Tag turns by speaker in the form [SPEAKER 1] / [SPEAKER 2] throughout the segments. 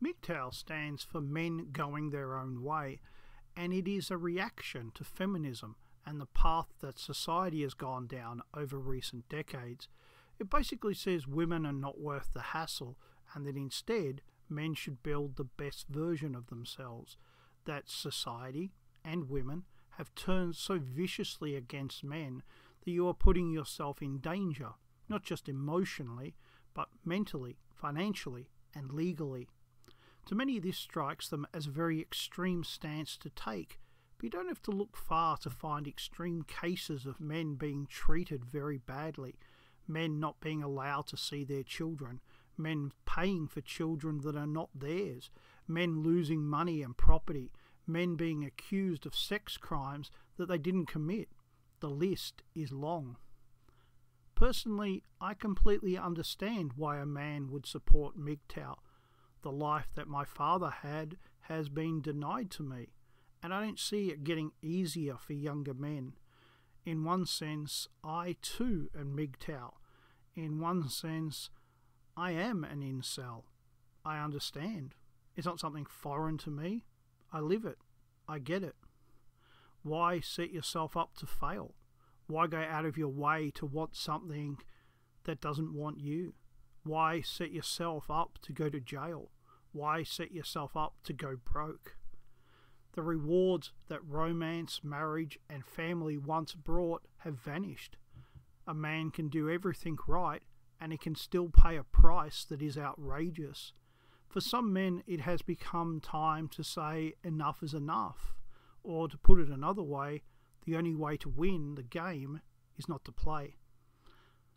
[SPEAKER 1] MGTOW stands for Men Going Their Own Way, and it is a reaction to feminism and the path that society has gone down over recent decades. It basically says women are not worth the hassle, and that instead men should build the best version of themselves, that society and women have turned so viciously against men that you are putting yourself in danger, not just emotionally, but mentally, financially, and legally. To many, this strikes them as a very extreme stance to take, but you don't have to look far to find extreme cases of men being treated very badly, men not being allowed to see their children, men paying for children that are not theirs, men losing money and property, men being accused of sex crimes that they didn't commit. The list is long. Personally, I completely understand why a man would support MGTOW. The life that my father had has been denied to me, and I don't see it getting easier for younger men. In one sense, I too am MGTOW. In one sense, I am an incel. I understand. It's not something foreign to me. I live it. I get it. Why set yourself up to fail? Why go out of your way to want something that doesn't want you? Why set yourself up to go to jail? Why set yourself up to go broke? The rewards that romance, marriage, and family once brought have vanished. A man can do everything right, and he can still pay a price that is outrageous. For some men, it has become time to say enough is enough, or to put it another way, the only way to win the game is not to play.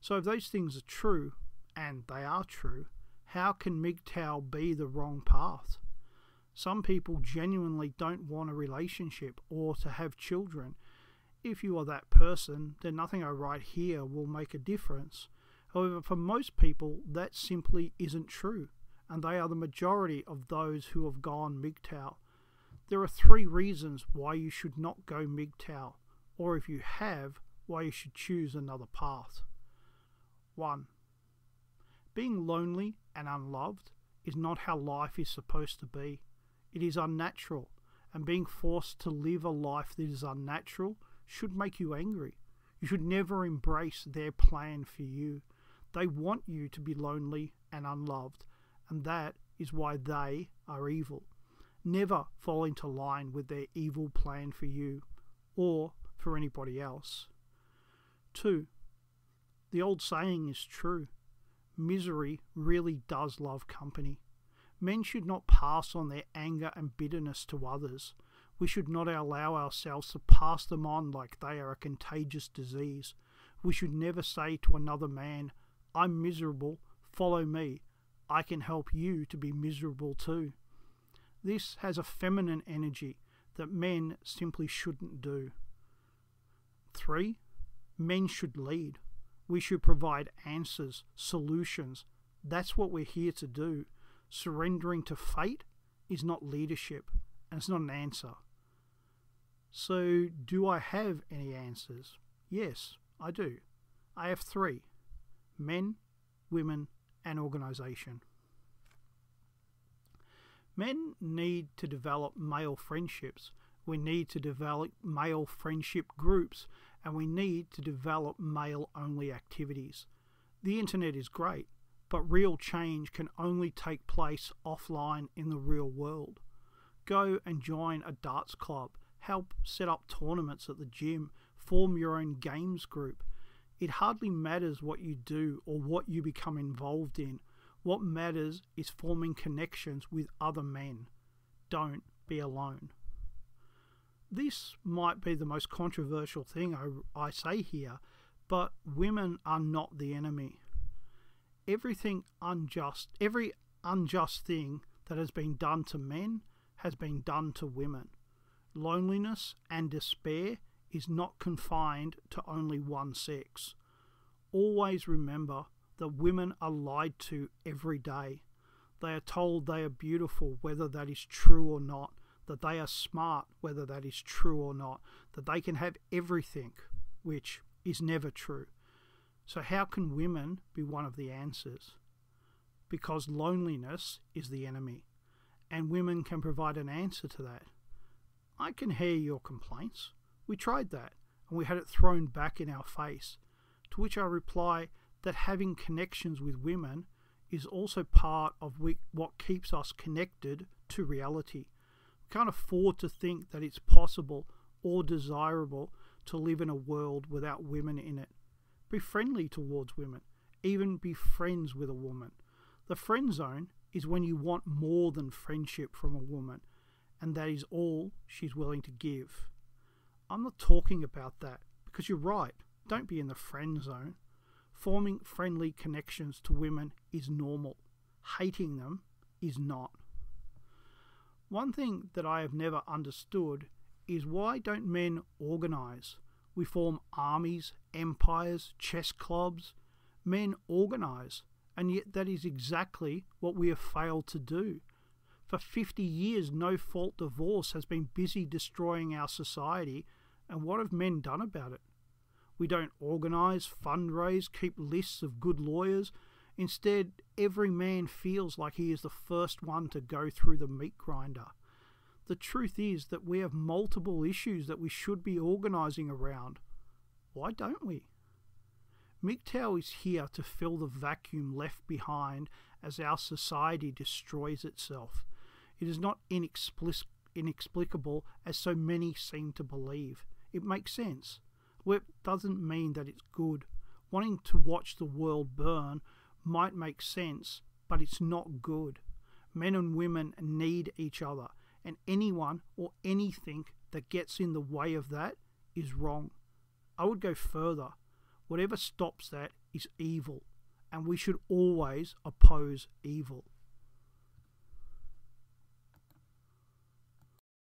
[SPEAKER 1] So if those things are true, and they are true, how can MGTOW be the wrong path? Some people genuinely don't want a relationship or to have children. If you are that person, then nothing I write here will make a difference. However, for most people, that simply isn't true, and they are the majority of those who have gone MGTOW. There are 3 reasons why you should not go MGTOW, or if you have, why you should choose another path. 1. Being lonely and unloved is not how life is supposed to be. It is unnatural, and being forced to live a life that is unnatural should make you angry. You should never embrace their plan for you. They want you to be lonely and unloved, and that is why they are evil. Never fall into line with their evil plan for you, or for anybody else. 2. The old saying is true. Misery really does love company. Men should not pass on their anger and bitterness to others. We should not allow ourselves to pass them on like they are a contagious disease. We should never say to another man, "I'm miserable, follow me. I can help you to be miserable too." This has a feminine energy that men simply shouldn't do. 3. Men should lead. We should provide answers, solutions. That's what we're here to do. Surrendering to fate is not leadership, and it's not an answer. So, do I have any answers? Yes, I do. I have 3. Men, women, and organisation. Men need to develop male friendships. We need to develop male friendship groups, and we need to develop male-only activities. The internet is great, but real change can only take place offline in the real world. Go and join a darts club, help set up tournaments at the gym, form your own games group. It hardly matters what you do or what you become involved in. What matters is forming connections with other men. Don't be alone. This might be the most controversial thing I say here, but women are not the enemy. Every unjust thing that has been done to men has been done to women. Loneliness and despair is not confined to only one sex. Always remember that women are lied to every day. They are told they are beautiful, whether that is true or not, that they are smart, whether that is true or not, that they can have everything, which is never true. So how can women be one of the answers? Because loneliness is the enemy. and women can provide an answer to that. I can hear your complaints. We tried that, and we had it thrown back in our face. To which I reply that having connections with women is also part of what keeps us connected to reality. We can't afford to think that it's possible or desirable to live in a world without women in it. Be friendly towards women, even be friends with a woman. The friend zone is when you want more than friendship from a woman, and that is all she's willing to give. I'm not talking about that, because you're right, don't be in the friend zone. Forming friendly connections to women is normal. Hating them is not. One thing that I have never understood is why don't men organise? We form armies, empires, chess clubs. Men organise, and yet that is exactly what we have failed to do. For 50 years, no-fault divorce has been busy destroying our society, and what have men done about it? We don't organise, fundraise, keep lists of good lawyers. Instead, every man feels like he is the first one to go through the meat grinder. The truth is that we have multiple issues that we should be organising around. Why don't we? MGTOW is here to fill the vacuum left behind as our society destroys itself. It is not inexplicable as so many seem to believe. It makes sense. Well, it doesn't mean that it's good. Wanting to watch the world burn might make sense, but it's not good. Men and women need each other, and anyone or anything that gets in the way of that is wrong. I would go further. Whatever stops that is evil, and we should always oppose evil.